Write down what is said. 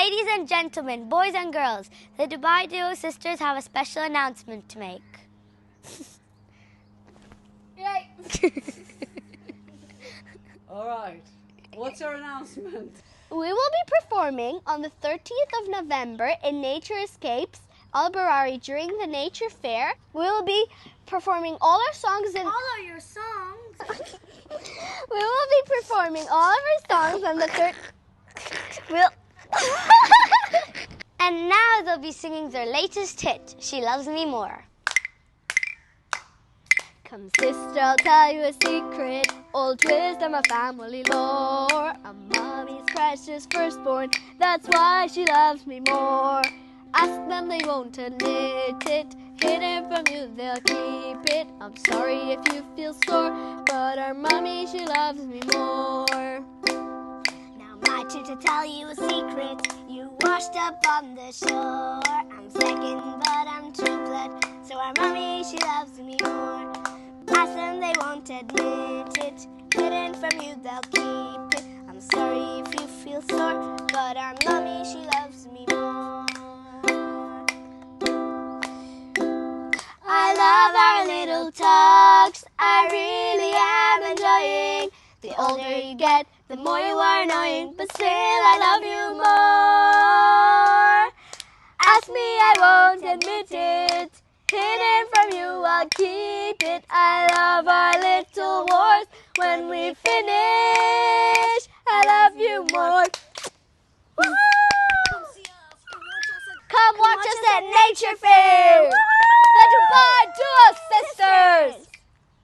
Ladies and gentlemen, boys and girls, the Dubai Duo sisters have a special announcement to make. Yay! All right. What's our announcement? We will be performing on the 30th of November in Nature Escapes, Barari during the Nature Fair. We will be performing all our songs and All of your songs. we will be performing all of our songs on the And now they'll be singing their latest hit, She Loves Me More. Come sister, I'll tell you a secret, old wisdom of family lore. I'm mommy's precious firstborn, that's why she loves me more. Ask them, they won't admit it, hidden from you, they'll keep it. I'm sorry if you feel sore, but our mommy, she loves me more. Now my turn to tell you a secret, you washed up on the shore. I'm second, but I'm true blood, so our mommy, she loves me more. Ask them, they won't admit it, hidden from you, they'll keep it. I'm sorry if you feel sore, but our mommy, she loves me more. I love our little talks, I really am enjoying. The older you get, the more you are annoying, but still I love you more. Ask me, I won't admit it, hidden from you, I'll keep it. I love our little wars, when we finish, I love you more. Woo-hoo! Come watch us at Nature Fair! The Dubai Duo Sisters!